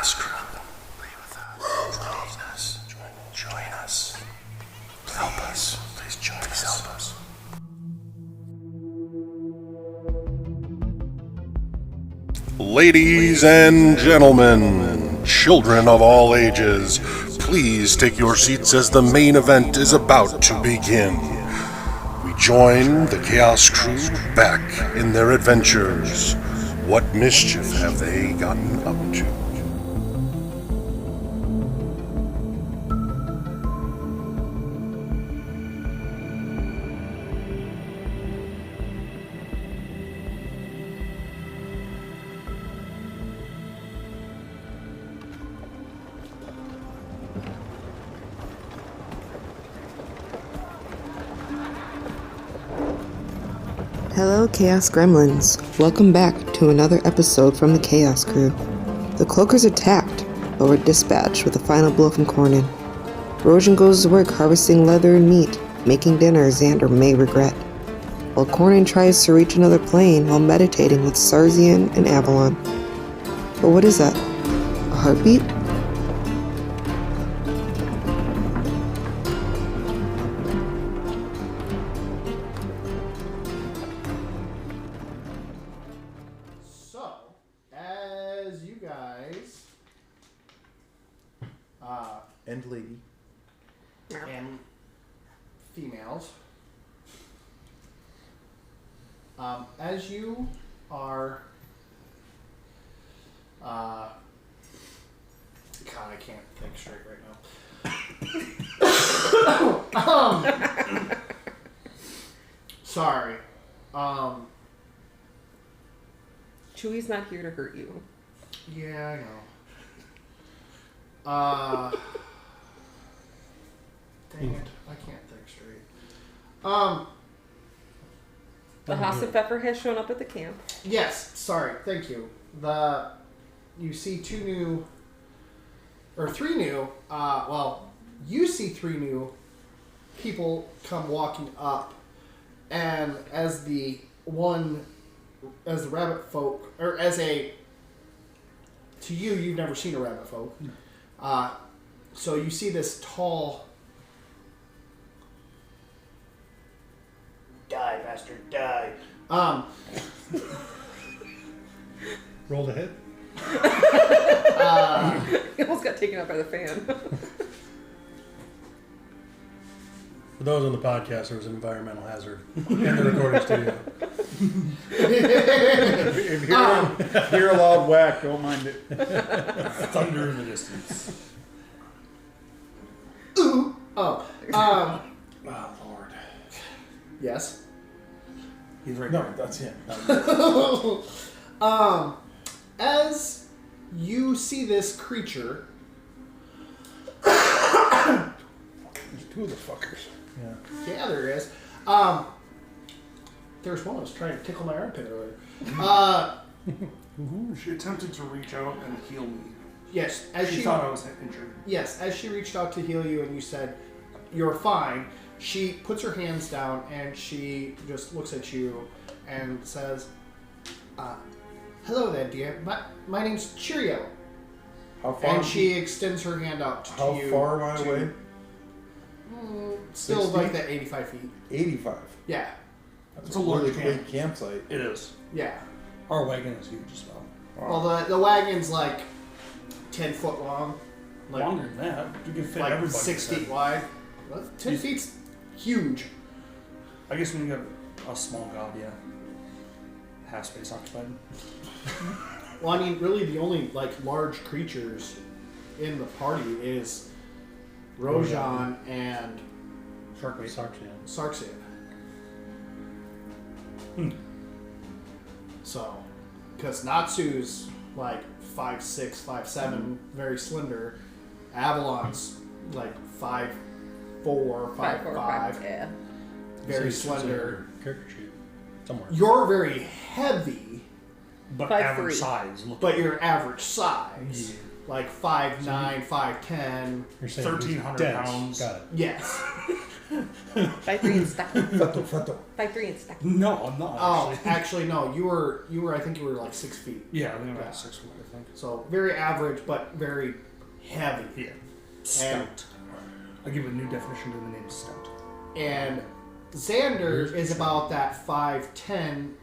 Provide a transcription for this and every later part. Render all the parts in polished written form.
Chaos Crew. Play with us. Join us. Help us. Please help us. Ladies and gentlemen, children of all ages, please take your seats as the main event is about to begin. We join the Chaos Crew back in their adventures. What mischief have they gotten up to? Hello, Chaos Gremlins. Welcome back to another episode from the Chaos Crew. The Cloakers attacked, but were dispatched with a final blow from Cornyn. Rojan goes to work harvesting leather and meat, making dinner Xander may regret, while Cornyn tries to reach another plane while meditating with Sarzian and Avalon. But what is that? A heartbeat? And lady. And females. As you are... God, I can't think straight right now. Sorry. Chewie's not here to hurt you. Yeah, I know. Dang it, I can't think straight. The Hassepfeffer has shown up at the camp. Yes, sorry, thank you. You see three new, you see three new people come walking up, and as the rabbit folk, or to you, you've never seen a rabbit folk. So you see this tall... Die, bastard, die. Rolled a hit. He almost got taken out by the fan. For those on the podcast, there was an environmental hazard in the recording studio. If you hear a loud whack, don't mind it. Thunder in the distance. Ooh. Oh. Oh, Lord. Yes. He's right No, there. that's him. As you see this creature... There's two of the fuckers. Yeah, there is. There's one that was trying to tickle my armpit earlier. She attempted to reach out and heal me. Yes, She thought I was injured. Yes, as she reached out to heal you and you said, you're fine, she puts her hands down and she just looks at you and says, hello there, dear. My name's Cheerio. How far? And she extends her hand out to How you. How far am I away? Still 60? like that 85 feet. 85. Yeah. It's a large really camp. big campsite. It is. Yeah. Our wagon is huge as well. Well, the wagon's like 10 foot long. Like, Longer than that. You can fit like everybody. 6 feet wide. Well, 10 feet's huge. I guess when you got a small god, yeah. Half space occupied. Well, I mean, really the only like large creatures in the party is Rojan and Sarxian. So, because Natsu's like 5'6", 5'7", very slender. Avalon's like 5'4", 5'5", yeah. very slender. Character sheet. Somewhere. You're very heavy, But 5'3". average size. but you're average size. Yeah. like 5'9", 5'10". You're saying 1,300 dense. pounds. Got it. Yes. 5'3" and stuck. 5'3" and stuck. No, I'm not. Oh, actually, no. You were. I think you were like 6 feet. Yeah, I think I'm about 6 foot, I think. So very average, but very heavy. Yeah. Stout. I'll give a new definition to the name stout. And Xander is about that 5'10"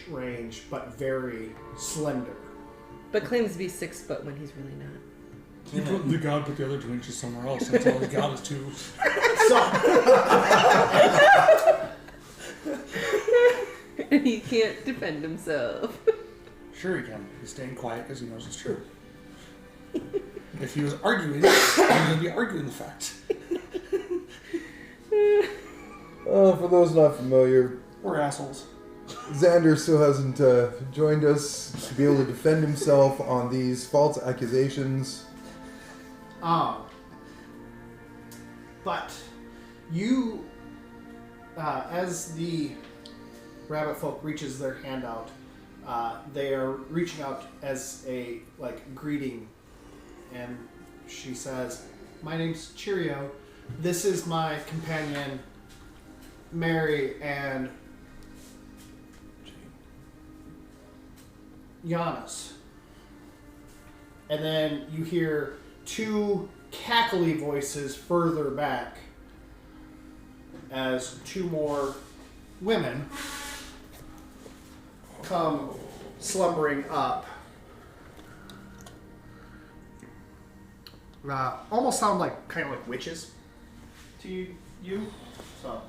range, but very slender. But claims to be 6 foot when he's really not. The god put the other 2 inches somewhere else. That's all the god is 2. And he can't defend himself. Sure he can. He's staying quiet because he knows it's true. If he was arguing, he would be arguing the fact. For those not familiar, We're assholes. Xander still hasn't joined us to be able to defend himself on these false accusations. But you, as the rabbit folk reaches their hand out, they are reaching out as a greeting, and she says, "My name's Cheerio. This is my companion, Mary and Giannis." And then you hear 2 cackly voices further back as 2 more women come slumbering up. Almost sound kind of like witches to you. So,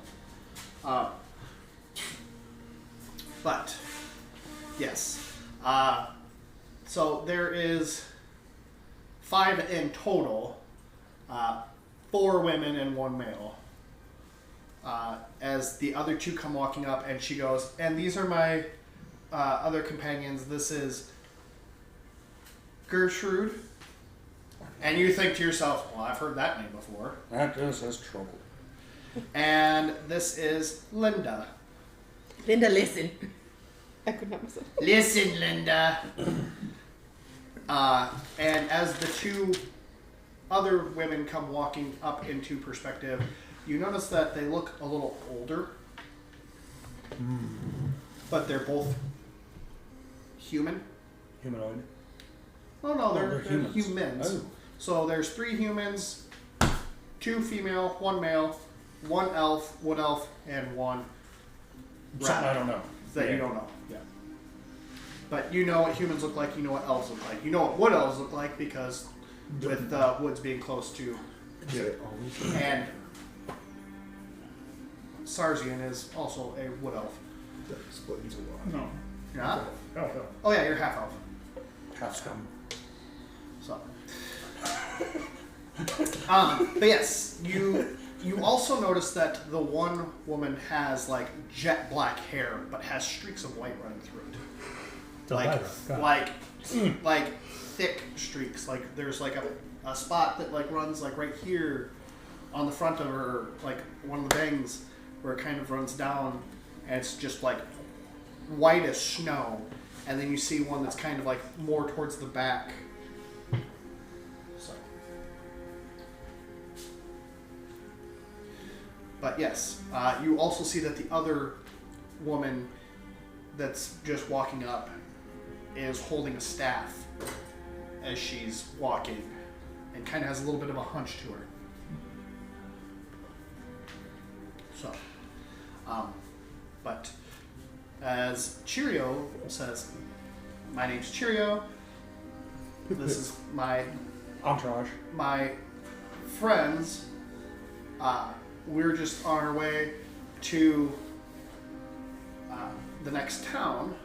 but yes. So there is 5 in total. 4 women and 1 male. As the other 2 come walking up, and she goes, "And these are my other companions. This is Gertrude." And you think to yourself, "Well, I've heard that name before." That's trouble. And this is Linda. Linda, listen. I couldn't help myself. Listen, Linda. And as the 2 other women come walking up into perspective, you notice that they look a little older, but they're both human. Humanoid. Oh no, they're humans. humans. Oh. So there's 3 humans, 2 female, 1 male, 1 elf, wood elf, and 1 Something I don't know. that you don't know. Yeah. But you know what humans look like. You know what elves look like. You know what wood elves look like because with woods being close to, and Sarzian is also a wood elf. That explains a lot. No. You're not? Oh. Oh yeah, you're half elf. Half scum. So. But yes, you also notice that the one woman has jet black hair, but has streaks of white running through it. Like thick streaks. There's a spot that runs right here on the front of her, one of the bangs where it kind of runs down, and it's just white as snow. And then you see one that's kind of more towards the back. So. But yes, you also see that the other woman that's just walking up is holding a staff as she's walking and kind of has a little bit of a hunch to her. So, but as Cheerio says, "My name's Cheerio. This is my Entourage. my friends. We're just on our way to the next town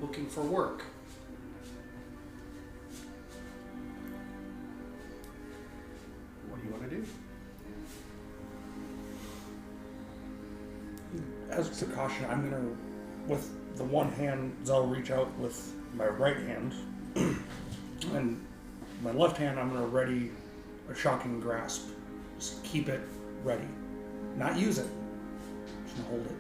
looking for work." What do you want to do? As a precaution, I'm gonna, with the one hand, I'll reach out with my right hand, and my left hand, I'm gonna ready a shocking grasp. Just keep it ready, not use it. Just hold it.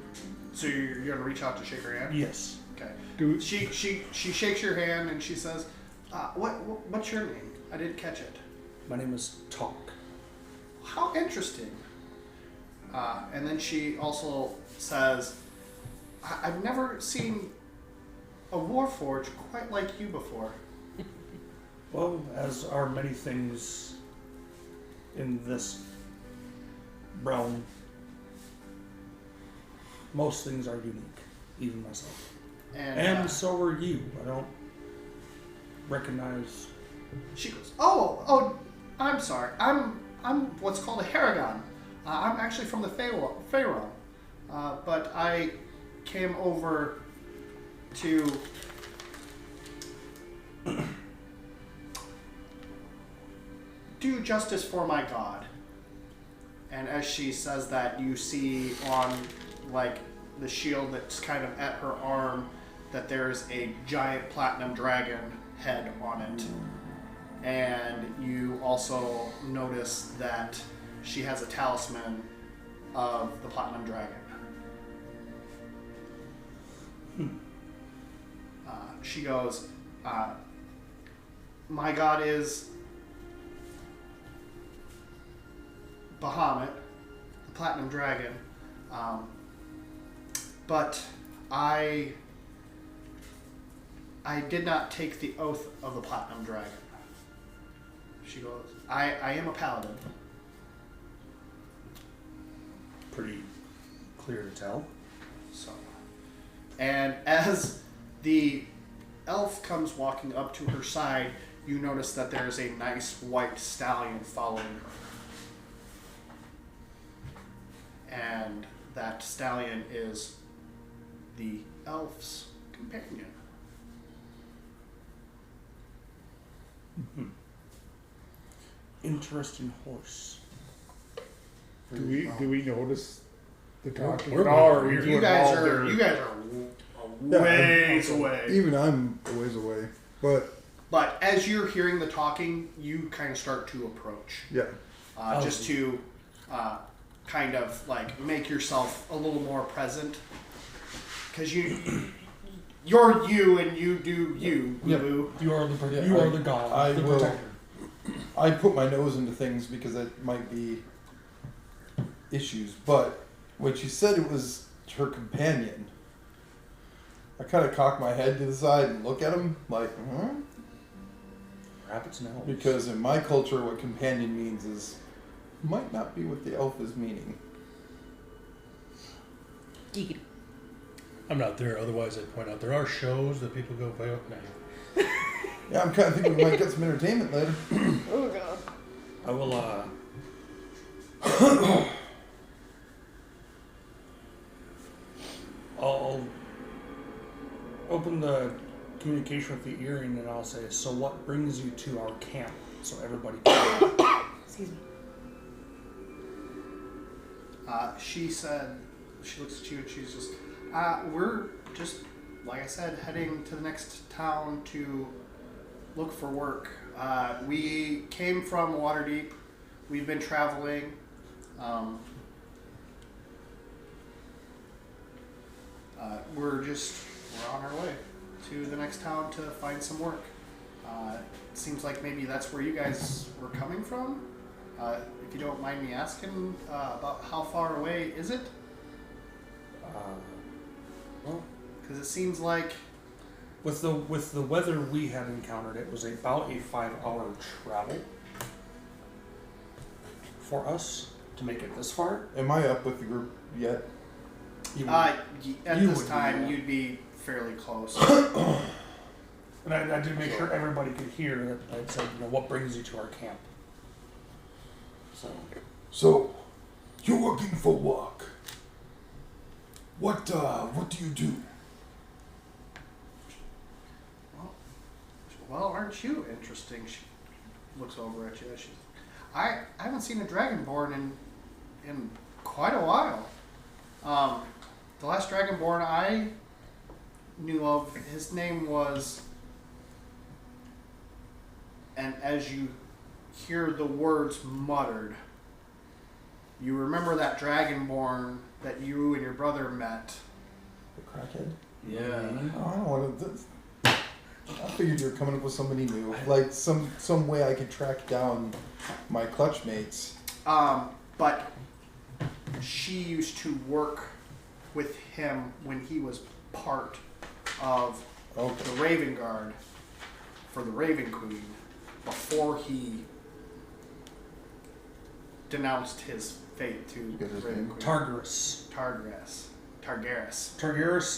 So you're gonna reach out to shake her hand? Yes. Okay. Do it. She shakes your hand and she says, What's your name? I didn't catch it. My name is Talk. How interesting. And then she also says, I've never seen a warforged quite like you before. Well, as are many things in this realm, most things are unique, even myself. And so are you. I don't recognize. She goes, oh, I'm sorry. I'm what's called a Haragon. I'm actually from the Pharaoh. But I came over to do justice for my god. And as she says that, you see on like the shield that's kind of at her arm that there's a giant platinum dragon head on it. And you also notice that she has a talisman of the platinum dragon. She goes, my god is Bahamut, the platinum dragon, but I did not take the oath of the platinum dragon. She goes, I am a paladin. Pretty clear to tell. So, and as the elf comes walking up to her side, you notice that there is a nice white stallion following her. And that stallion is the elf's companion. Interesting horse. Do we notice the talking? we're- Or You guys are ways away. Even I'm a ways away. But as you're hearing the talking, you kind of start to approach. Yeah. Just to kind of like make yourself a little more present. Because you're you and you do you, Yep. boo. You are the Yeah, you are the god, I the will- protector. I put my nose into things because it might be issues. But when she said it was her companion, I kind of cock my head to the side and look at him like, Rabbits and elves. Because in my culture, what companion means is might not be what the elf is meaning. Geekity. I'm not there, otherwise I'd point out there are shows that people go play. No. Yeah, I'm kind of thinking we might get some entertainment later. Oh god. I will I'll open the communication with the earring and I'll say, so what brings you to our camp? So everybody can. Excuse me. She said, she looks at you and she's just, we're just, like I said, heading to the next town to look for work. We came from Waterdeep. We've been traveling. We're on our way to the next town to find some work. It seems like maybe that's where you guys were coming from. If you don't mind me asking, about how far away is it? Well, Because it seems like with the weather we had encountered, it was about a 5-hour travel for us to make it this far. Am I up with the group yet? You at you this would be, time yeah. you'd be fairly close. And I did make sure everybody could hear that I'd said, what brings you to our camp? So, you're working for work. What do you do? Well, aren't you interesting? She looks over at you. I haven't seen a dragonborn in quite a while. The last dragonborn I knew of, his name was, and as you hear the words muttered, you remember that dragonborn that you and your brother met. The crackhead? Yeah. Oh, I don't want to. I figured you were coming up with somebody new, like some way I could track down my clutch mates. But she used to work with him when he was part of the Raven Guard for the Raven Queen before he denounced his fate to the Raven Queen. Targarus. Targarus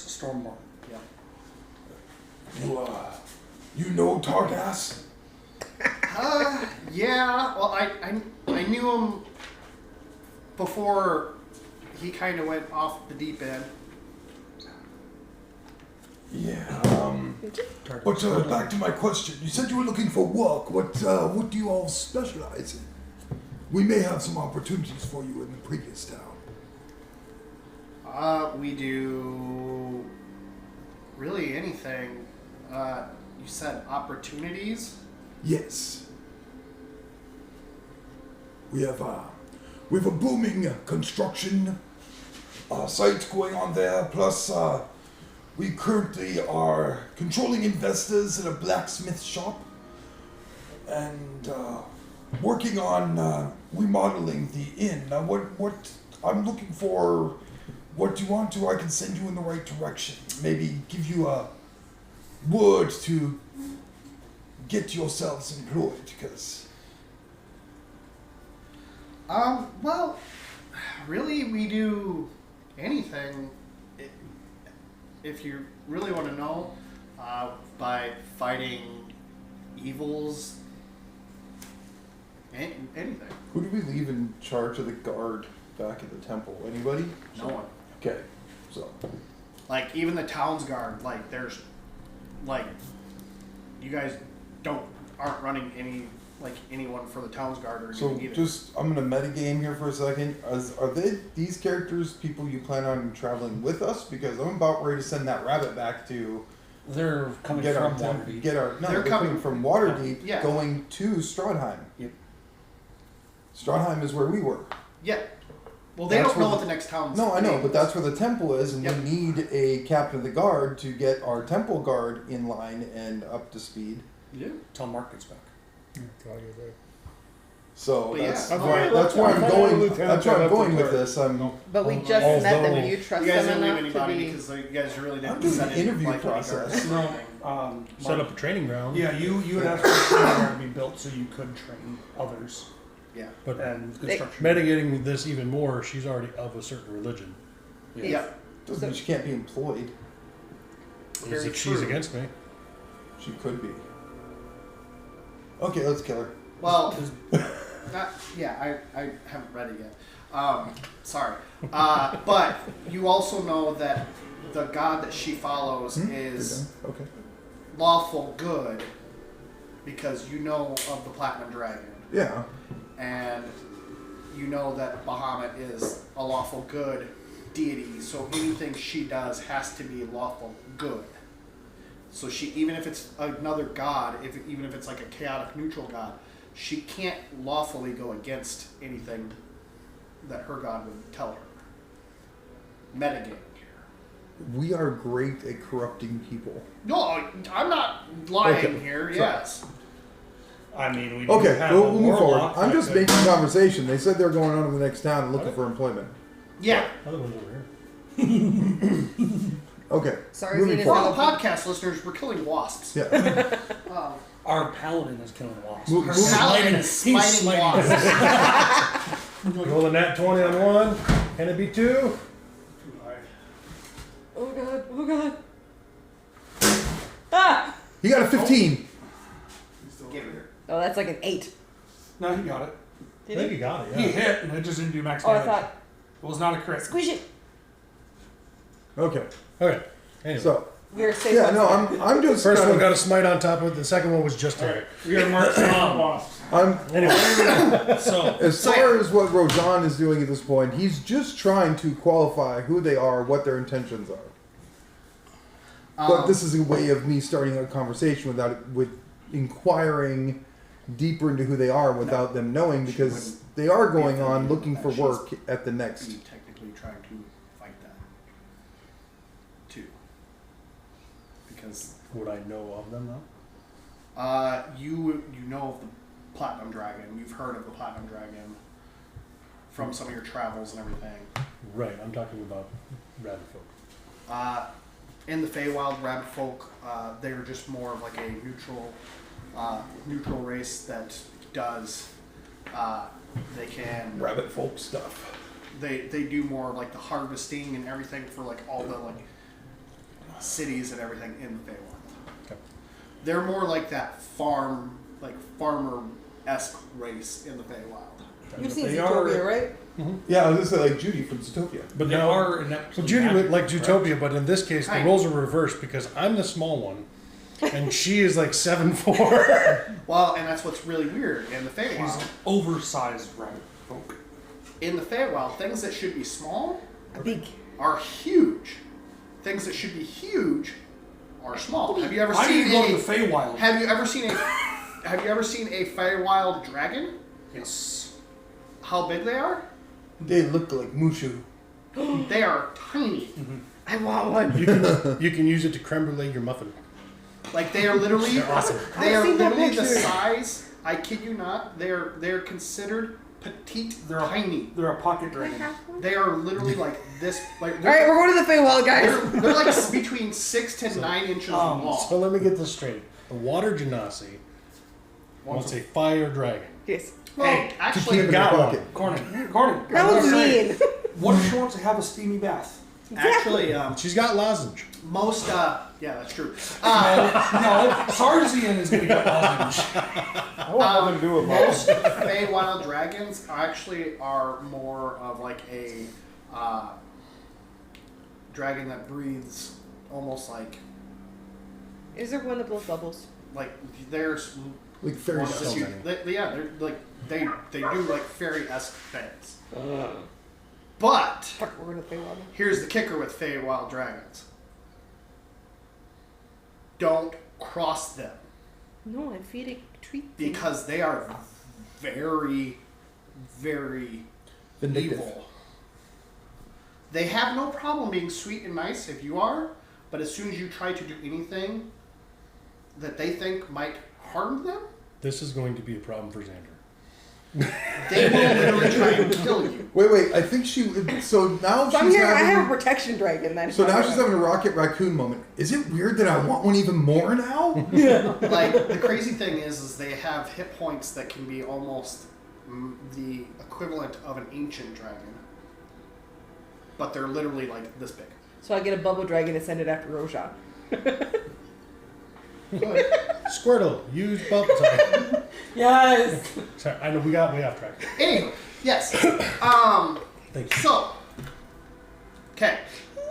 Stormborn. Yep. You know Targas? Yeah. Well, I knew him before he kind of went off the deep end. Yeah. But back to my question. You said you were looking for work. What do you all specialize in? We may have some opportunities for you in the previous town. We do really anything. You said opportunities? Yes. We have a booming construction site going on there. Plus, we currently are controlling investors in a blacksmith shop and working on remodeling the inn. Now, what I'm looking for, what do you want to? I can send you in the right direction. Maybe give you a word to get yourselves employed, because... Well, really, we do anything. If you really want to know, by fighting evils, anything. Who do we leave in charge of the guard back at the temple? Anybody? No one. Okay, so... Like, even the town's guard, like, there's, like, you guys aren't running anyone for the town's guard or So anything either. just, I'm gonna metagame here for a second. Are these characters people you plan on traveling with us? Because I'm about ready to send that rabbit back to They're coming from Waterdeep. They're coming from Waterdeep, Yeah. going to Strahheim. Yep. Strahheim is where we were. Yeah. Well, they That's don't know where what the next town's No, I know, name but is. that's where the temple is, and Yep. we need a captain of the guard to get our temple guard in line and up to speed. Yeah. Till Mark gets back. So But yeah, that's I've where already that's where I'm looked- going. Lieutenant That's where I'm got up going to with clerk. this. But we just Although- met them. You trust You guys them didn't leave enough to anybody be... because you guys really I'm didn't doing set the in interview like any process. guards. Set up a training ground. Yeah, you had asked for a training ground to be built so you could train others. Yeah. But And construction. mitigating this even more, she's already of a certain religion. Yeah. Doesn't mean she can't be employed. Is if she's true. against me. She could be. Okay, let's kill her. Well, I haven't read it yet. Sorry. But you also know that the god that she follows is Okay. lawful good because you know of the Platinum Dragon. Yeah. And you know that Bahamut is a lawful good deity, so anything she does has to be lawful good. So she, even if it's another god, even if it's like a chaotic neutral god, she can't lawfully go against anything that her god would tell her. Metagame here. We are great at corrupting people. No, I'm not lying Okay, here. so- Yes. I mean, we do Okay, have we'll a move forward. warlock I'm that just could- making conversation. They said they're going on to the next town and looking for employment. Yeah. Other one's over here. Okay. Sorry, moving Xena's For all forward. the podcast listeners, we're killing wasps. Yeah. Our paladin is killing wasps. Move- Our move- paladin is He's smiting smiting. wasps. Roll a nat 20 on one. Can it be two? Oh god, oh god. Ah! He got a 15. Give it here. Oh, that's like an 8. No, he got it. I think you got it, He yeah. hit, and it just didn't do max Oh, I damage. thought... It was not a crit. Squish it! Okay. Okay. Anyway. So, We're safe. yeah, no, I'm just First kind one of- got a smite on top of it. The second one was just a hit. We are marked wasps. I'm Anyway. So, as far as what Rojan is doing at this point, he's just trying to qualify who they are, what their intentions are. But this is a way of me starting a conversation with inquiring deeper into who they are without them knowing, because they are going on looking for work at the next. Be technically trying to fight that too, because Would I know of them though? You know of the Platinum Dragon. You've heard of the Platinum Dragon from some of your travels and everything. Right, I'm talking about rabbit folk. In the Feywild, rabbit folk, they're just more of like a neutral race that does. They can Rabbit folk stuff. They do more like the harvesting and everything for like all the like cities and everything in the Feywild. Okay. They're more like that farmer-esque race in the Feywild. You've seen They Zootopia, are- right? Yeah, I was gonna say like Judy from Zootopia. But they now- are inept. So Judy would like Zootopia, but in this case, the Hi. roles are reversed because I'm the small one, and she is like 7'4". Well, and that's what's really weird in the She's Feywild. an oversized rabbit folk. In the Feywild, things that should be small Big. are huge. Things that should be huge are small. Have you ever I seen need to go a? to the Feywild. Have you ever seen a? Have you ever seen a Feywild dragon? Yes. How big they are? They look like Mushu. They are tiny. I want one. You can use it to creme brulee your muffin. Like they are literally. They're awesome. They are I've seen that literally the picture. size. I kid you not. They're considered petite, They're tiny. They're a pocket Can I dragon. have one? They are literally like this. Like All right, we're going to the Feywild, they're, guys. they're like between 6 to 9 inches long. So let me get this straight. The water genasi wants a fire dragon. Yes. Well, Hey, actually, in your got pocket. Corny. That was mean. What if she wants to have a steamy bath? actually, She's got lozenge. most yeah, that's true. No, Sarzian is going to get lozenge. I want nothing to do with Most Feywild dragons actually are more of like a dragon that breathes almost like Is there one that blows bubbles? there's Like fairy ones that dust. you- yeah, they're like they do like fairy-esque things. But Fuck, we're going to the Feywild. here's the kicker with Feywild dragons: don't cross them No, I'm feeding treat. because they are very, very Vindictive. evil. They have no problem being sweet and nice if you are, but as soon as you try to do anything that they think might harm them, This is going to be a problem for Xander. they will literally try and kill you. Wait. I think she. So now So I'm she's here. I have a having. protection dragon. Then. So now she's having a Rocket Raccoon moment. Is it weird that I want one even more now? Like, the crazy thing is they have hit points that can be almost the equivalent of an ancient dragon. But they're literally like this big. So I get a bubble dragon and send it after Roshan. Squirtle, use bubble. Sorry. Yes. Sorry, I know we got way off track. Anyway, yes. Thank you. So, okay,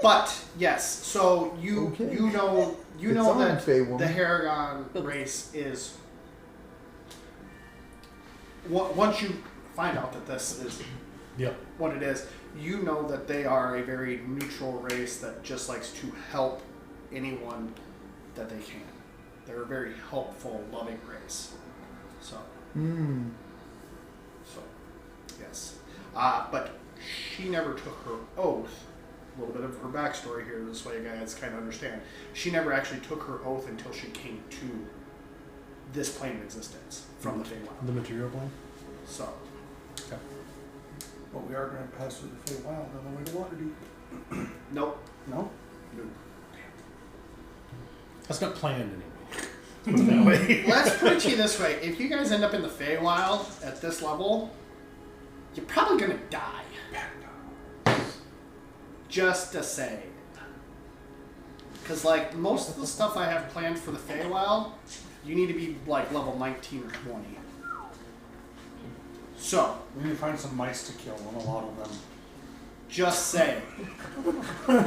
but yes. So you Okay. you know It's on, that Fey woman. the Haragon race is. Once you find out that this is Yep. what it is, you know that they are a very neutral race that just likes to help anyone that they can. They're a very helpful, loving race. So. So, yes. But she never took her oath. A little bit of her backstory here, this way you guys kind of understand. She never actually took her oath until she came to this plane of existence from the Feywild. The material plane? So, Okay. But we are going to pass through the Feywild on the way to Waterdeep. nope. No? Nope. That's not planned anyway. Let's put it that way. Let's put it to you this way. If you guys end up in the Feywild at this level, you're probably going to die. Just to say. Because, like, most of the stuff I have planned for the Feywild, you need to be, like, level 19 or 20. So, We need to find some mice to kill and a lot of them. just say.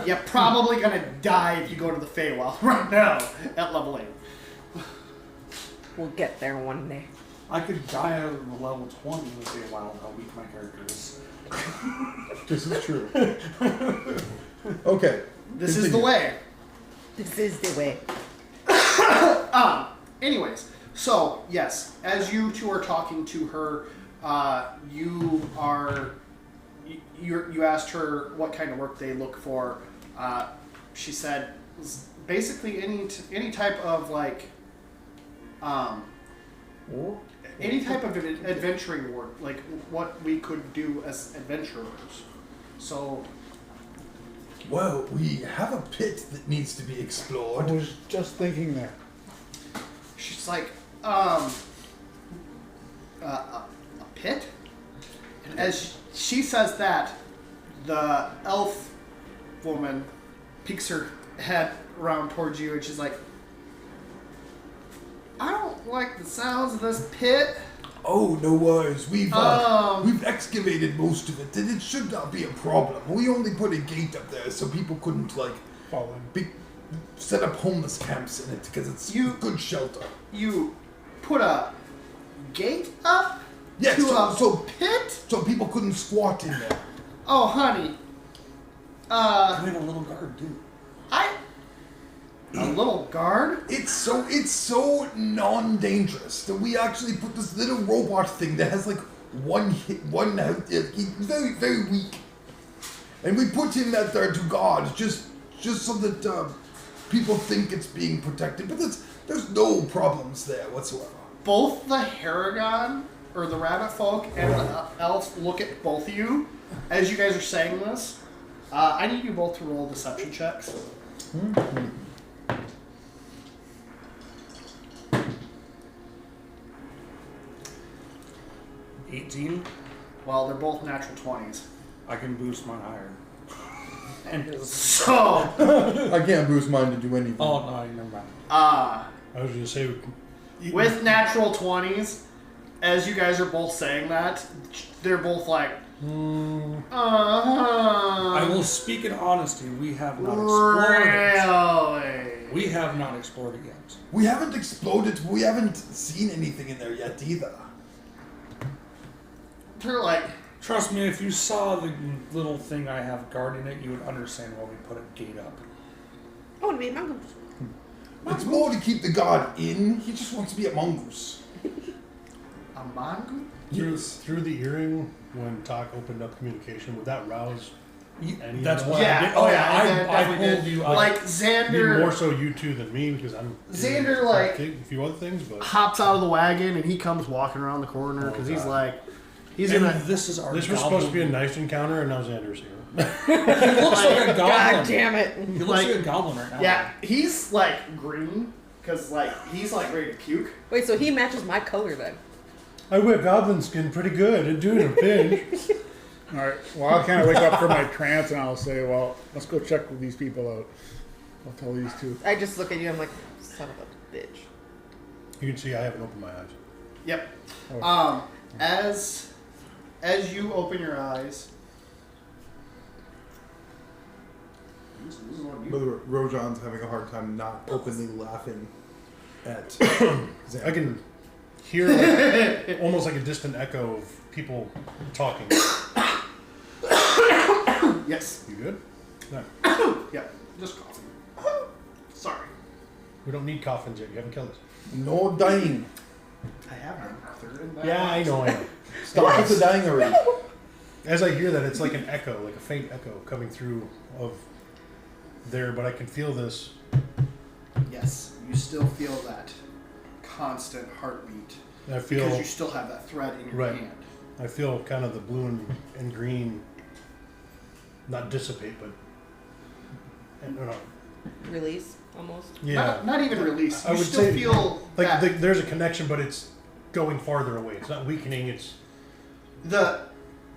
You're probably going to die if you go to the Feywild right now at level 8. We'll get there one day. I could die at a level 20 in the Feywild, how weak my character is. This is true. Okay. This is the way. This is the way. Anyways, so yes, as you two are talking to her, you asked her what kind of work they look for. She said basically any type of like any type of adventuring work, like what we could do as adventurers. So, Well, we have a pit that needs to be I explored. was just thinking that. she's like, a pit? And as she says that, the elf woman peeks her head around towards you and she's like, I don't like the sounds of this pit. Oh, no worries. We've excavated most of it, and it should not be a problem. We only put a gate up there so people couldn't Fall in. set up homeless camps in it because it's good shelter. You put a gate up Yeah, to so pit? so people couldn't squat in there. Oh, honey. We have a little guard too. A little guard? It's so non-dangerous that we actually put this little robot thing that has like one health. He's very, very weak, and we put him out there to guard just so that people think it's being protected. But there's no problems there whatsoever. Both the Haragon, or the rabbit folk, and the elves look at both of you as you guys are saying this. I need you both to roll deception checks. 18. Well, they're both natural 20s. I can boost mine higher. And So, I can't boost mine to do anything. oh no, never mind. I was going to say, with natural 20s, as you guys are both saying that, they're both like, I will speak in honesty. We have not explored it. Really? We have not explored it yet. We haven't exploded. We haven't seen anything in there yet either. They're like, Trust me, if you saw the little thing I have guarding it, you would understand why we put a gate up. Oh, and me, mongoose. It's more to keep the guard in. He just wants to be a mongoose. a mongoose? through the earring, when Talk opened up communication, would that rouse any That's of why us? I did. Oh yeah, I definitely pulled did. you. Like Maybe Xander more so you two than me, because I'm Xander, like, a few other things, but hops out of the wagon and he comes walking around the corner because he's like, he's and gonna. this is our. this was supposed to be a nice encounter, and now Xander's here. He looks like a goblin. God damn it. He looks Like- like a goblin right now. Yeah, he's like green because like he's like ready to puke. Wait, so he matches my color then? I wear goblin skin pretty good and do it in a pinch. All right. Well, I'll kind of wake up from my trance and I'll say, well, let's go check these people out. I'll tell these two. I just look at you. I'm like, son of a bitch. You can see I haven't opened my eyes. Yep. Oh. As you open your eyes. This is on you. Brother Rojan's having a hard time not openly laughing at Xander. I can hear like, almost like a distant echo of people talking. Yes. You good? No. Yeah. Just coughing. Sorry. We don't need coffins yet. You haven't killed us. No dying. I have been. Third and back. Yeah, I know. Stop with the dying already. As I hear that, it's like an echo, like a faint echo coming through of there, but I can feel this. Yes. You still feel that constant heartbeat And I feel because you still have that thread in your Right. hand. I feel kind of the blue and green not dissipate, but no. Release, almost. Yeah. Not even release. You I would still say feel like that there's a connection, but it's going farther away. It's not weakening. It's the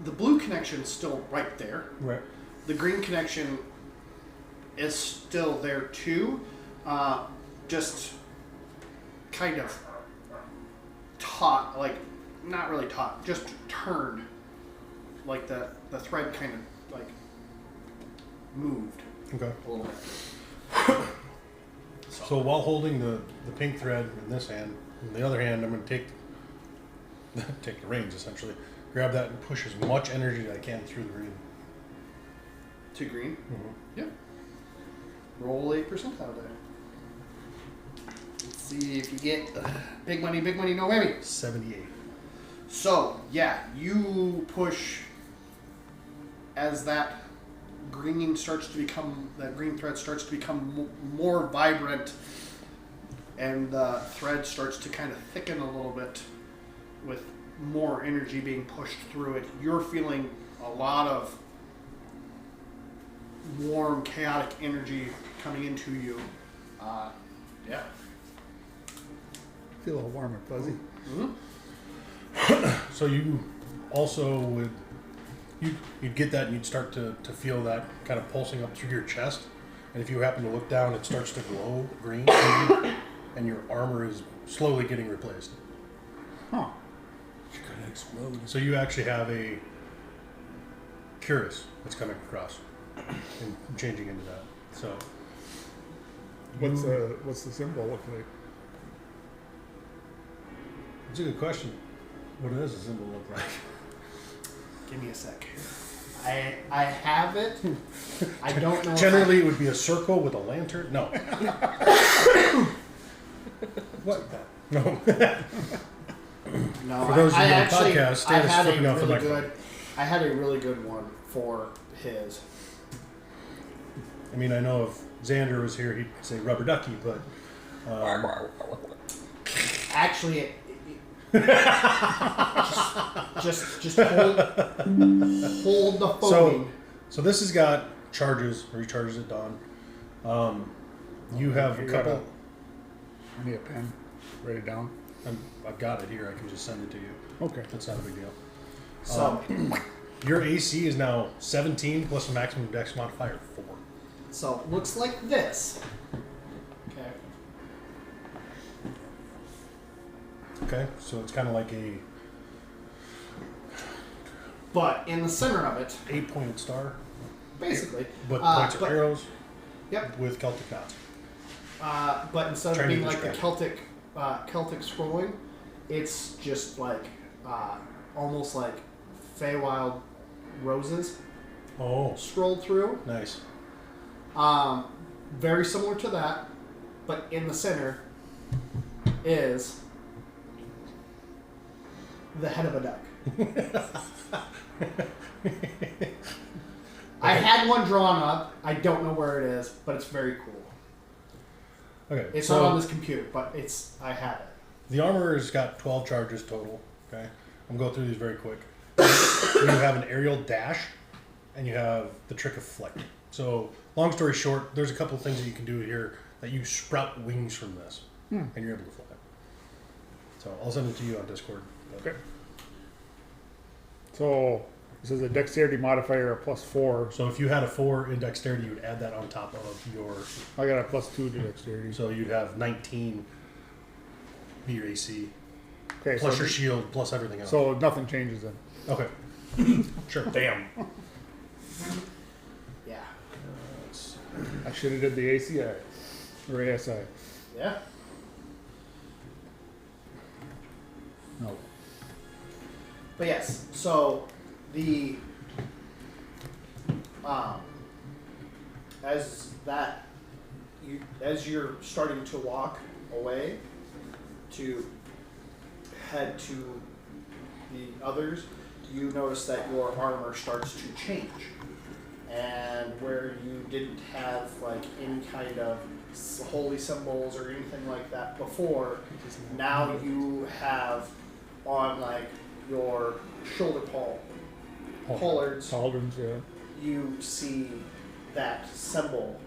blue connection is still right there. right. The green connection is still there too, just kind of taut, like not really taut, just turned, like the thread kind of like moved Okay. a little bit. So while holding the pink thread in this hand, in the other hand, I'm going to take the reins essentially. Grab that and push as much energy as I can through the green. To green. Mm-hmm. Yep. Roll a percentile die. Let's see if you get big money, no whammy. 78. So, yeah, you push as that green starts to become, that green thread starts to become more vibrant, and the thread starts to kind of thicken a little bit with more energy being pushed through it. You're feeling a lot of warm, chaotic energy coming into you. Yeah. Feel a little warm and fuzzy. Mm-hmm. So you also would you'd get that and you'd start to feel that kind of pulsing up through your chest, and if you happen to look down, it starts to glow green, and your armor is slowly getting replaced. Huh. You're gonna explode. So you actually have a Curious that's coming across and changing into that. So What's the symbol look like? it's a good question. What does the symbol look like? Give me a sec. I have it. I don't know. Generally, it would be a circle with a lantern. No. What? No. No, For those of you on the actually, podcast, Stan is flipping off the microphone. I had a really good one for his. I mean, I know if Xander was here, he'd say rubber ducky, but Actually, just hold the phone. So this has got charges, recharges at dawn. You have a couple. I need a pen. Write it down. I've got it here. I can just send it to you. Okay. That's not a big deal. So Your AC is now 17 plus a maximum dex modifier 4. so it looks like this. Okay. Okay, so it's kind of like a But in the center of it, 8-pointed star, basically, but points but- of arrows. Yep. With Celtic knots. But instead of Trying to being like the describe Celtic scrolling, it's just like almost like Feywild roses Oh, scrolled through. nice. Very similar to that, but in the center is the head of a duck. I had one drawn up. I don't know where it is, but it's very cool. Okay, It's so not on this computer, but I have it. the armor's got 12 charges total. Okay, I'm going through these very quick. You have an aerial dash, and you have the trick of flight. So, long story short, there's a couple of things that you can do here that you sprout wings from this, and you're able to fly. So I'll send it to you on Discord. Okay. So this is a dexterity modifier of +4. So if you had a 4 in dexterity, you would add that on top of your. I got a +2 to dexterity. So you'd have 19 be your AC, Okay. plus so your shield, plus everything else. So nothing changes then. Okay. Sure. Damn. Yeah. I should have did the ACI or ASI. Yeah. No. But yes, so the as you're starting to walk away to head to the others, you notice that your armor starts to change, and where you didn't have like any kind of holy symbols or anything like that before, now you have on like your shoulder pollards, Pauldrons, yeah. you see that symbol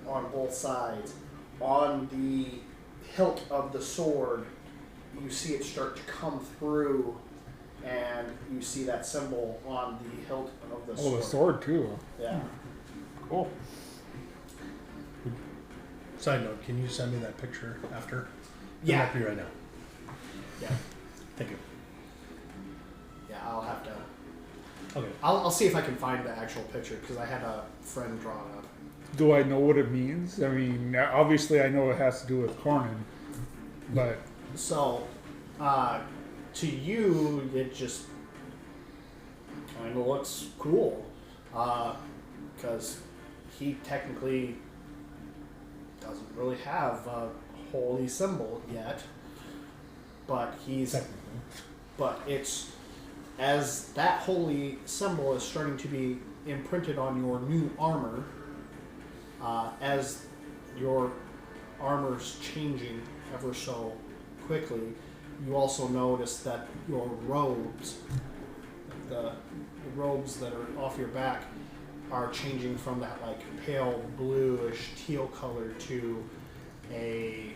on both sides. On the hilt of the sword, you see it start to come through, and you see that symbol on the hilt of the sword. Oh, the sword too. Yeah. Cool. Side note, can you send me that picture after? Yeah. I'll be right now. Yeah. Thank you. Yeah, I'll have to. Okay. I'll see if I can find the actual picture because I had a friend draw it up. Do I know what it means? I mean, obviously I know it has to do with Cornyn, but So, to you, it just kind of looks cool. Because he technically doesn't really have a holy symbol yet. But but it's, as that holy symbol is starting to be imprinted on your new armor. As your armor's changing ever so quickly, you also notice that your robes, the robes that are off your back, are changing from that like pale bluish teal color to a...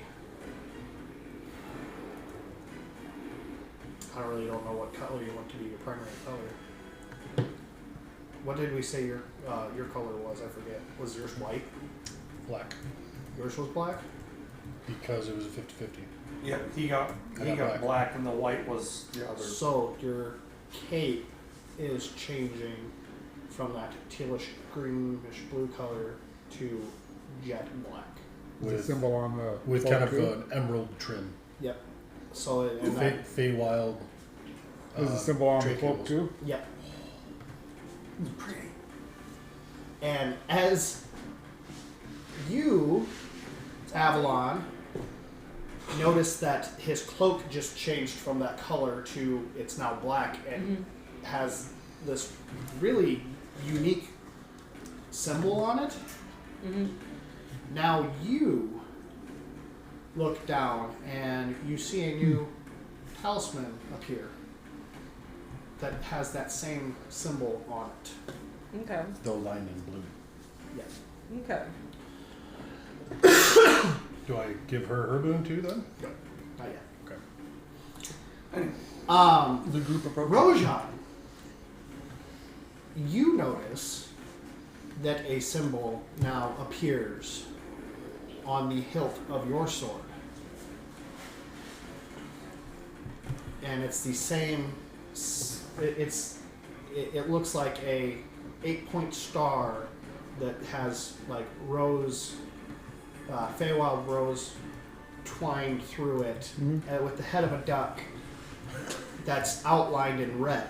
I really don't know what color you want to be your primary color. What did we say your color was? I forget. Was yours white? Black. Yours was black? Because it was a 50-50. Yeah, he got black and the white was the other. So your cape is changing from that tealish greenish blue color to jet black. With a symbol on the with cloak kind of too? an emerald trim. Yep. So and that, Feywild. There's a symbol on the Drake cloak Eagles. too. yep. It's pretty. And as you, Avalon, notice that his cloak just changed from that color to it's now black and has this really unique symbol on it. Now you look down and you see a new talisman appear that has that same symbol on it. Okay. Though lined in blue. Yes. Okay. Do I give her her boon too then? Not yet. Okay. The group approach. Rojan, you notice that a symbol now appears on the hilt of your sword. And it's the same, it looks like a 8-point star that has like rose, Feywild rose twined through it with the head of a duck that's outlined in red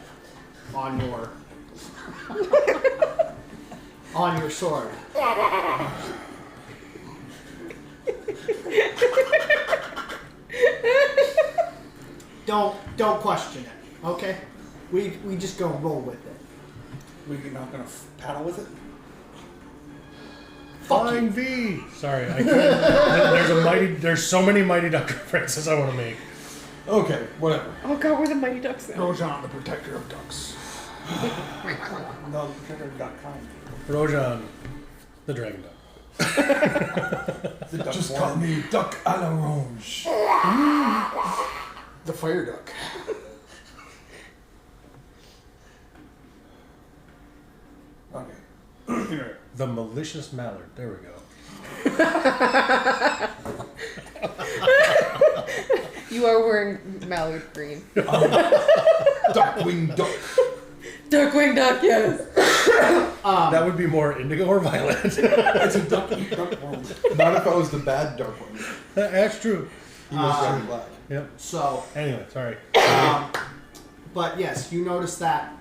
on your on your sword. Don't question it, okay? We just go roll with it. We're not gonna paddle with it. Flying V. Sorry, I can't. There's so many Mighty Duck references I want to make. Okay, whatever. Oh god, we're the mighty ducks now. Rojan, the protector of ducks. No, the protector of duck kind. Rojan, the dragon duck. The duck Just born. call me Duck à l'Orange. The fire duck. Okay. The malicious mallard. There we go. You are wearing mallard green. Duckwing Duck. Darkwing duck, yes. That would be more indigo or violet. It's a duck world. Not if I was the bad duck one. That's true. He was red and black. Yep. So, Anyway, sorry. but yes, you notice that,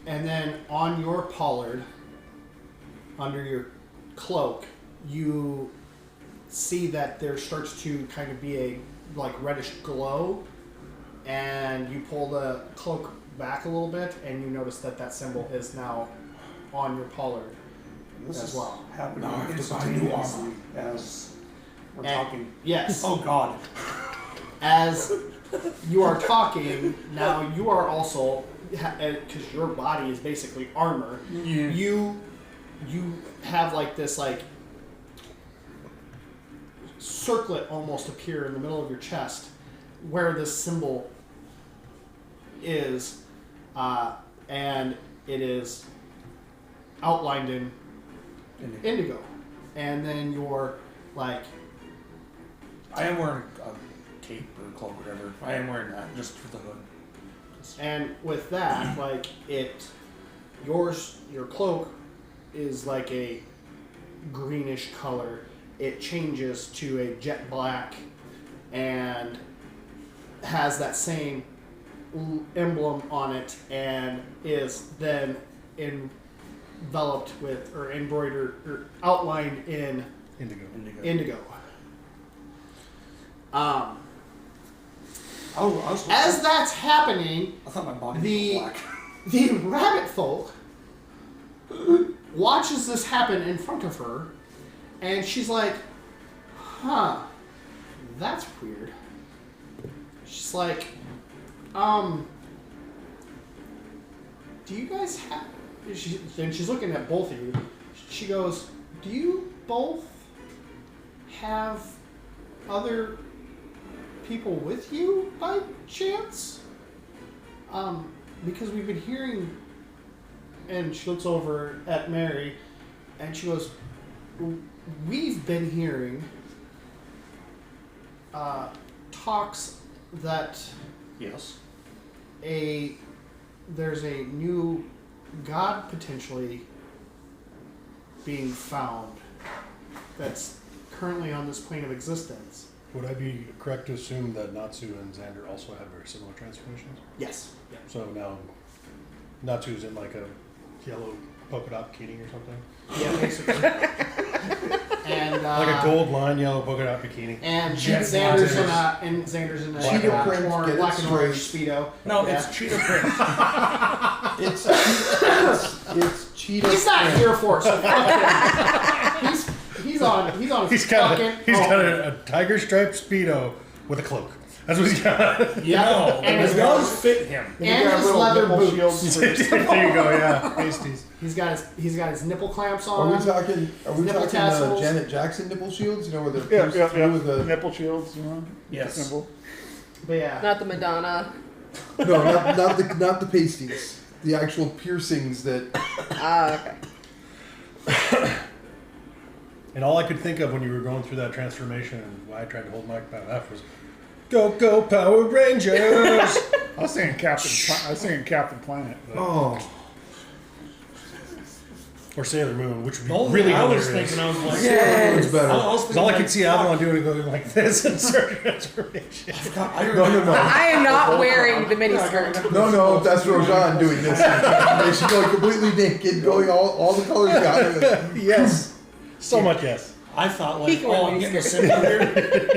and then on your pollard, under your cloak, you see that there starts to kind of be a like reddish glow, and you pull the cloak back a little bit, and you notice that that symbol is now on your pollard This as is well. happening Now I have to buy new armor. instantaneously as we're And- talking. Yes. Oh God. As you are talking, now you are also, because your body is basically armor, you have like this like circlet almost appear in the middle of your chest where this symbol is, and it is outlined in indigo. And then you're like, I am wearing a cape or cloak, whatever. I am wearing that just for the hood. and with that, like your cloak is like a greenish color. It changes to a jet black and has that same emblem on it, and is then enveloped with or embroidered or outlined in indigo. Oh, I was. As that's happening, I thought my body the was black. the rabbit folk watches this happen in front of her, and she's like, huh, that's weird. She's like, do you guys have... And she's looking at both of you. She goes, do you both have other people with you by chance? Because we've been hearing... And she looks over at Mary, and she goes, we've been hearing talks that Yes. there's a new god potentially being found that's currently on this plane of existence. Would I be correct to assume that Natsu and Xander also have very similar transformations? Yes. Yeah. So now Natsu's in like a yellow polka dot bikini or something? Yeah, basically. And Like a gold line yellow polka dot bikini. And Jet Xander's blazers. in a Cheetah print, get it black and orange straight. speedo. No, Yeah. it's cheetah print. It's cheetah. He's not print. here for it. So fuck him. He's on He's got fucking. a tiger striped speedo with a cloak. That's what he's got. Yeah, No, and it his does fit him. and his leather boots. there you go, yeah. Pasties. He's got his nipple clamps Are on. we talking? Are we Nipple talking tassels. Janet Jackson nipple shields? You know where they're Yeah, pierced yeah, through yeah. with the Nipple shields, you know? Yes. Symbol. But yeah, Not the Madonna. no, not the pasties. The actual piercings that. Okay. And all I could think of when you were going through that transformation and why I tried to hold my laugh was, "Go, go, Power Rangers!" I was saying Captain Planet. But Oh. Or Sailor Moon, which would be The only really thing I was hilarious. thinking, I was like, It's better. I was Because thinking all I like, could see fuck, Avalon doing it going like this in certain transformation. I No. I am not wearing the miniskirt. No, that's Rojan doing this. She's going completely naked, going all the colors got it. Yes. So much yes. I thought He like, can wear I'm getting a miniskirts. symbol here.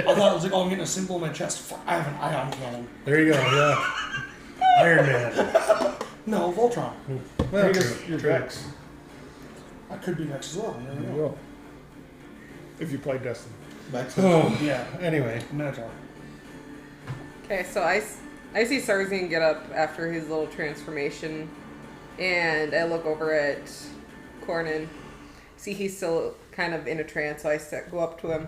I thought it was like, I'm getting a symbol in my chest. Fuck, I have an ion cannon. There you go, yeah. Iron Man. No, Voltron. Well, Your Vex. I could be next as well. You never You know. will. If you play Destiny. Max. Yeah, Anyway, Minotaur. Okay, so I see Sarzine get up after his little transformation, and I look over at Cornan. See, he's still kind of in a trance, so I go up to him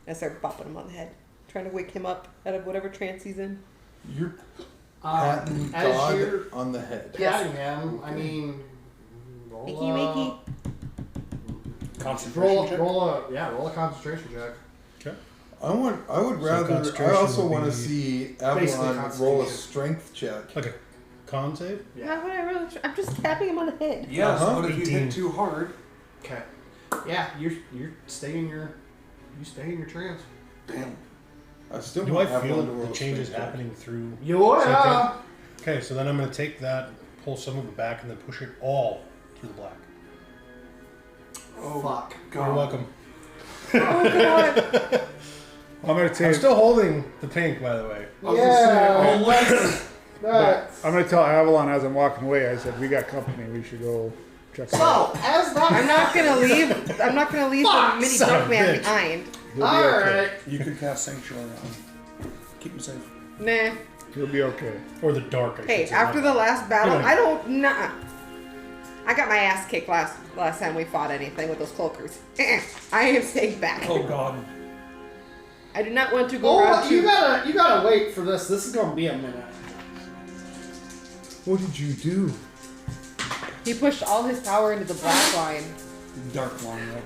and I start bopping him on the head, trying to wake him up out of whatever trance he's in. You're patting as God you're on the head. patting him, I mean, roll Wakey, wakey. Concentration check. roll a concentration check. I would rather. I concentration also would want to be see basically Avalon roll a concentration. strength check. like a con save? Not what I really. I'm just tapping him on the head. Yes, Uh-huh. but if you 18. hit too hard, Okay. Yeah, you stay in your trance. damn. I still Do want I feel Avalon to roll the a changes strength check. happening through? Yeah. Okay, so then I'm going to take that, pull some of it back, and then push it all to the black. Oh fuck. You're welcome. Oh god. I'm gonna I'm take. still holding the pink, by the way. Yeah. But I'm gonna tell Avalon as I'm walking away. I said we got company. We should go check it out. So as that. I'm not gonna leave. I'm not gonna leave Fuck, the mini son of drunk a man bitch. behind. He'll be All okay. right. You could cast Sanctuary on him. Keep him safe. Nah. He'll be okay. Or the dark, I Hey, should say. after the last battle, Anyway. I don't. Nah. I got my ass kicked last time we fought anything with those cloakers. I am staying back. Oh god. I do not want to go around Oh, to. you gotta wait for this. This is gonna be a minute. What did you do? He pushed all his power into the black line. Dark line, yeah.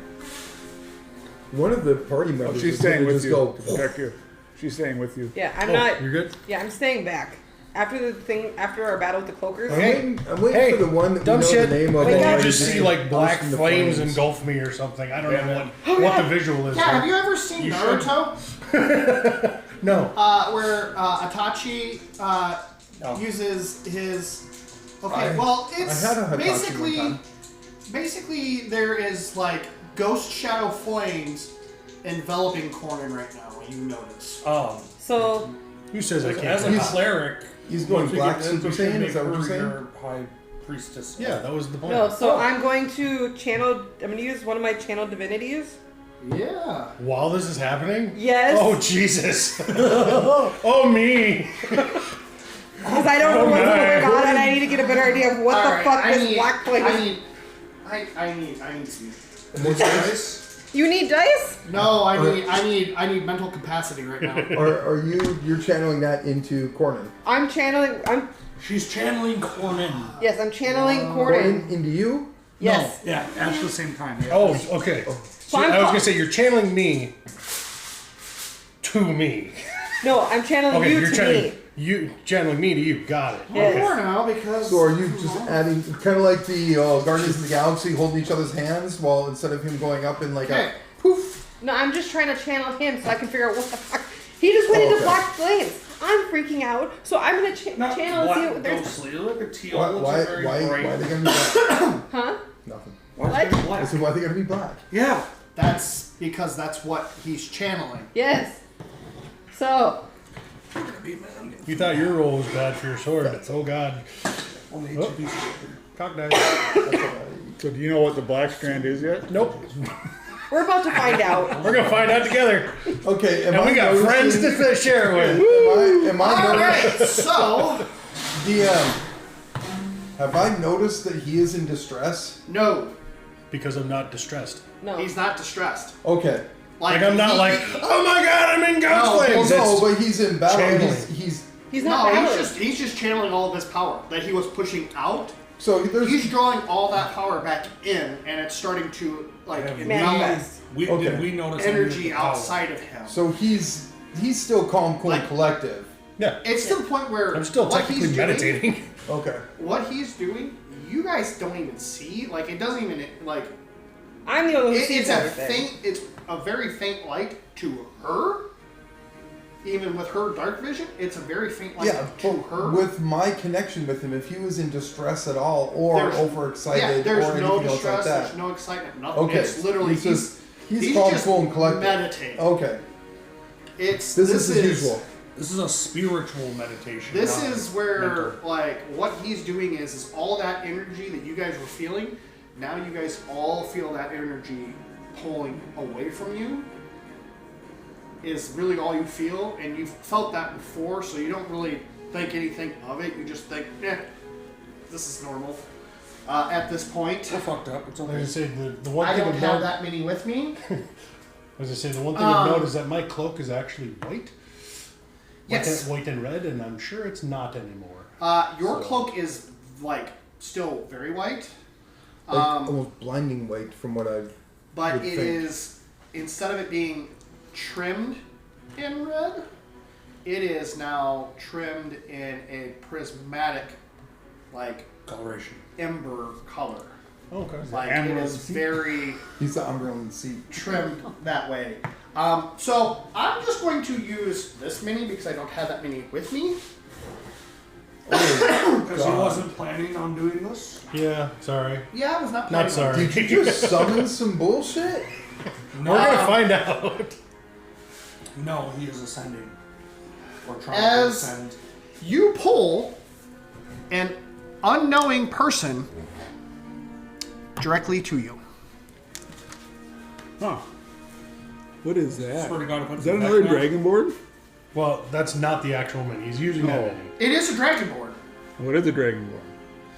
One of the party Oh, members she's was staying gonna with just you go. to protect you. She's staying with you. Yeah, I'm Oh, not. You're good? Yeah, I'm staying back. After our battle with the cloakers. I'm waiting for the one that we dumb know shit. the name of. Wait, I guys. just see like black Burst in the flames engulf me or something. I don't know Oh, what yeah. the visual is. Yeah, have you ever seen You should. Naruto? No. Where Itachi No. uses his. Okay, I- well, it's I had a Hitachi basically one time. basically there is like ghost shadow flames enveloping Cornin right now. You notice. So Who says I can't? As a do He's- cleric, He's going once we black get Super into Saiyan, is that what you're your saying? high priestess. Yeah, that was the plan. No, so I'm going to channel. I'm going to use one of my channel divinities. Yeah. While this is happening? Yes. Oh, Jesus. Oh, me. Because I don't know what's going on, and I need to get a better idea of what the fuck this black place. I need some. More dice? You need dice? No, I need mental capacity right now. Are you're channeling that into Cornin? I'm channeling. She's channeling Cornin. Yes, I'm channeling Cornin. Cornin into you? Yes. No, yeah, at the same time. Yeah. Oh, okay. So I'm I was call- going to say, you're channeling me to me. No, I'm channeling Okay, you you're to channeling me. you channeling me to you. Got it. Yes. More now because. So are you just adding, kind of like the Guardians of the Galaxy holding each other's hands while instead of him going up in like Okay. a poof? No, I'm just trying to channel him so I can figure out what the fuck. He just went into Okay. black flames. I'm freaking out, so I'm gonna Not channel and see what black there's. ghostly. Look at teal. Why Looks why very why, bright. why are they gonna be black? Huh? Nothing. Why is What? it I black? said, why are they gonna be black? Yeah. That's because that's what he's channeling. Yes. So, You thought your roll was bad for your sword. Oh, God. Only Oh. HP's Cock dice. So do you know what the black strand is yet? Nope. we're about to find out. We're going to find out together. Okay, And we got friends to share with. Am I Alright, so. DM, have I noticed that he is in distress? No, Because I'm not distressed. No. he's not distressed. Okay. Like, I'm not like, oh my God, I'm in ghost No, flames. Well, no, It's- but he's in battle. channeling. He's No, not battling. he's just channeling all of his power that he was pushing out. So there's He's drawing all that power back in, and it's starting to like Yeah, Manifest. Did Okay. we notice any of energy the power? outside of him. so he's still calm, cool, and Like- collective. Yeah. It's to the point where I'm still what technically he's doing- meditating. Okay. What he's doing, you guys don't even see. Like it doesn't even like. I'm the only one who sees It's a everything. faint. It's a very faint light to her. Even with her dark vision, it's a very faint light Yeah, to but her. with my connection with him, if he was in distress at all, or There's- overexcited, yeah, there's or no anything else distress. like that. There's no excitement. Nothing. Okay. It's literally he's he's calm, just cool, and collective. meditating. Okay. It's This is as usual. This is a spiritual meditation. This not is where mental. like what he's doing is all that energy that you guys were feeling. Now you guys all feel that energy pulling away from you. Is really all you feel, and you've felt that before, so you don't really think anything of it. You just think, this is normal. At this point, We're fucked up. It's I was okay. going to say, the one I thing don't of have note, that many with me. I was going to say, the one thing of note is that my cloak is actually white. Yes. White and red, and I'm sure it's not anymore. Your So- cloak is like still very white. Like, almost blinding white from what I've. But would it think. is, instead of it being trimmed in red, it is now trimmed in a prismatic, like, Coloration. ember color. Okay. Like, it Emerald is sea? very He's the Umberland seat. trimmed that way. So, I'm just going to use this many because I don't have that many with me. Because he wasn't planning on doing this. Yeah, sorry. Yeah, I was not planning Not sorry. Did you just summon some bullshit? We're going to find out. No, he is ascending. Or trying to As- ascend. You pull an unknowing person directly to you. Huh. What is that? Swear to God, if I Is that do another now- dragonborn? Well, that's not the actual mini. He's using that Oh. mini. It is a dragonborn. What is a dragonborn?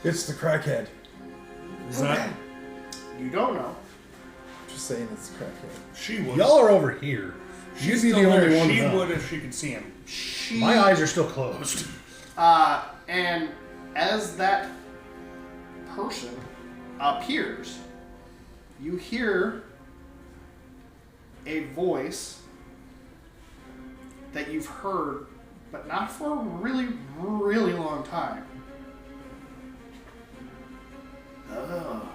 It's the crackhead. Is that? You don't know. Just saying, it's the crackhead. She would. Y'all are over here. She's You'd be still the only there. one She to know. would if she could see him. She My eyes are still closed. and as that person appears, you hear a voice that you've heard, but not for a really, really long time. Oh,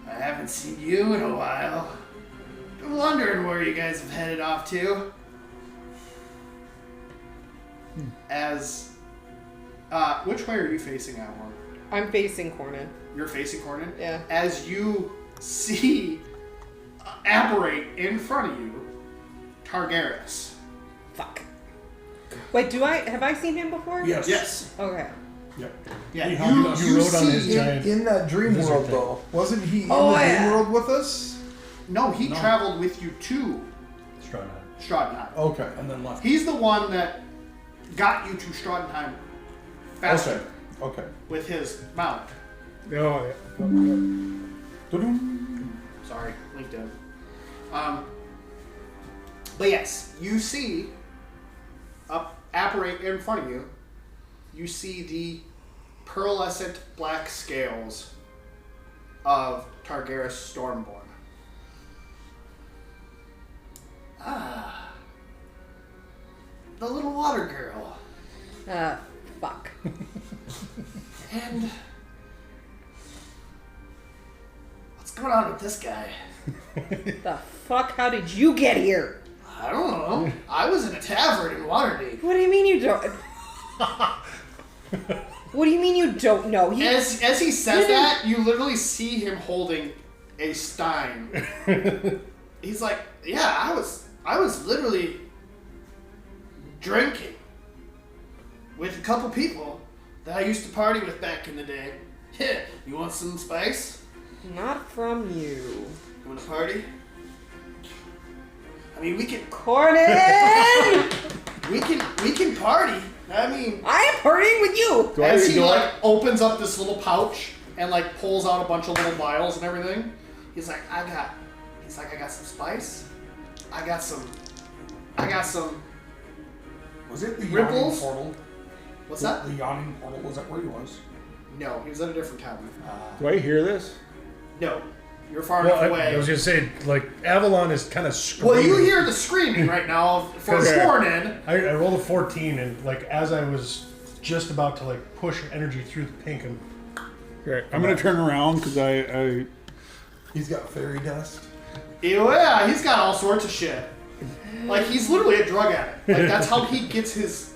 I haven't seen you in a while. I'm wondering where you guys have headed off to. As, which way are you facing, Avalon? I'm facing Cornin. You're facing Cornin? Yeah. As you see apparate in front of you, Targaryen. Fuck. Wait, have I seen him before? Yes. Yes. Okay. Yep. Yeah, You rode on his see. giant. In that dream lizard world, thing. though, wasn't he in Oh, the yeah. dream world with us? No, he traveled with you to Strahd. Stratenheim. Okay. And then left. He's the one that got you to Stratenheim faster Okay. with his mount. Oh, yeah. Doo-doo. Sorry, LinkedIn. But yes, you see up apparate in front of you. You see the pearlescent black scales of Targaryen Stormborn. Ah, the little water girl. Fuck. And what's going on with this guy? The fuck? How did you get here? I don't know. I was in a tavern in Waterdeep. What do you mean you don't? What do you mean you don't know? As he says that, you literally see him holding a stein. He's like, "Yeah, I was literally drinking with a couple people that I used to party with back in the day. Yeah, you want some spice? Not from you. You want to party? I mean, we can Cornyn! we can party. I mean." I am partying with you! As he like opens up this little pouch and like pulls out a bunch of little vials and everything, he's like, I got some spice. I got some. Was it the Ripples? yawning portal? What's that? The yawning portal, was that where he was? No, he was at a different tavern. Do I hear this? No, you're far Well, enough away. I was gonna say, like, Avalon is kind of screaming. Well, you hear the screaming right now for Okay. Cornyn. I rolled a 14, and like as I was just about to like push energy through the pink, and Okay, I'm gonna turn around because I He's got fairy dust. Yeah, he's got all sorts of shit. Like he's literally a drug addict. Like that's how he gets his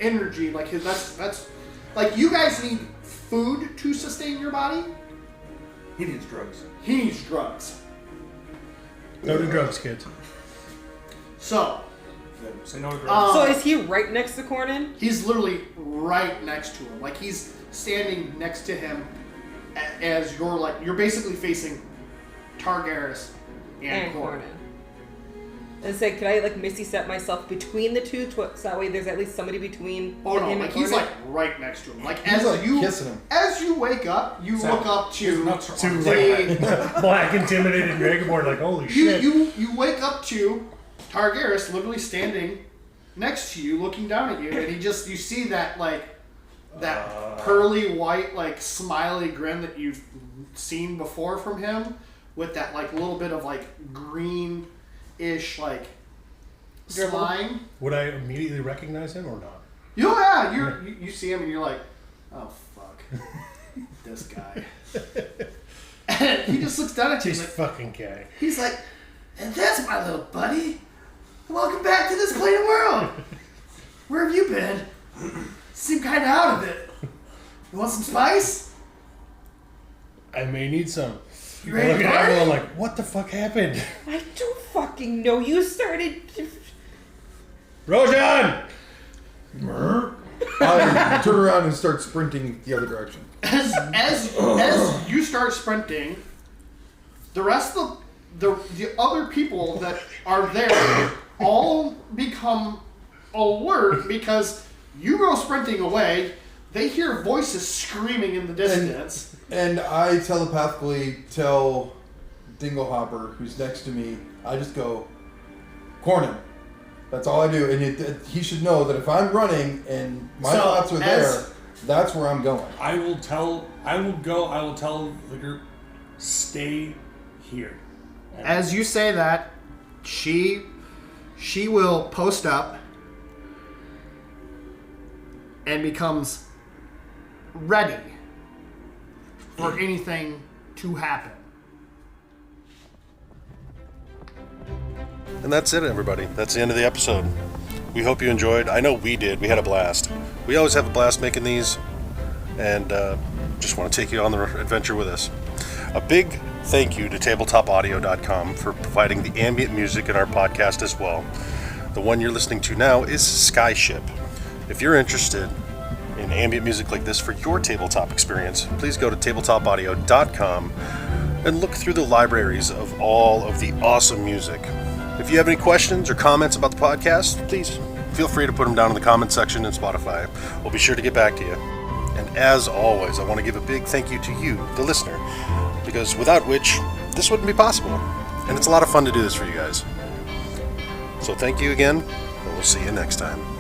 energy. Like that's like you guys need food to sustain your body. He needs drugs. He needs drugs. no to drugs, kids. So Yeah, say no to drugs. So is he right next to Cornyn? he's literally right next to him. Like he's standing next to him as you're basically facing Targaryen and Cornyn. And say, could I like Misty step myself between the two, so that way there's at least somebody between Oh no, him like and he's Cornyn? like right next to him. Like He's as like you kissing him. as you wake up, you So, look up his to nuts are To on like the black intimidated Dragonborn, like holy you, shit. you wake up to Targaryen literally standing next to you, looking down at you, and you see that like that pearly white like smiley grin that you've seen before from him, with that like little bit of like green-ish like slime. Would I immediately recognize him or not? Yeah, you see him and you're like, oh fuck, this guy. And he just looks down at you. This Like, fucking guy. he's like, and that's my little buddy. Welcome back to this plane of world. Where have you been? Seem kind of out of it. You want some spice? I may need some. You I ready look to at party? Avalon like, what the fuck happened? I don't fucking know. You started. Rojan! I turn around and start sprinting the other direction. As you start sprinting, the rest of the other people that are there all become alert because you go sprinting away. They hear voices screaming in the distance. And I telepathically tell Dinglehopper, who's next to me, I just go, Cornyn. That's all I do. And he should know that if I'm running and my So, thoughts are there, that's where I'm going. I will tell the group, stay here. As you say that, she will post up and becomes ready for anything to happen. And that's it, everybody. That's the end of the episode. We hope you enjoyed. I know we did. We had a blast. We always have a blast making these, and just want to take you on the adventure with us. A big thank you to tabletopaudio.com for providing the ambient music in our podcast as well. The one you're listening to now is Skyship. If you're interested in and ambient music like this for your tabletop experience, please go to tabletopaudio.com and look through the libraries of all of the awesome music. If you have any questions or comments about the podcast, please feel free to put them down in the comment section in Spotify. We'll be sure to get back to you. And as always, I want to give a big thank you to you, the listener, because without which, this wouldn't be possible. And it's a lot of fun to do this for you guys. So thank you again, and we'll see you next time.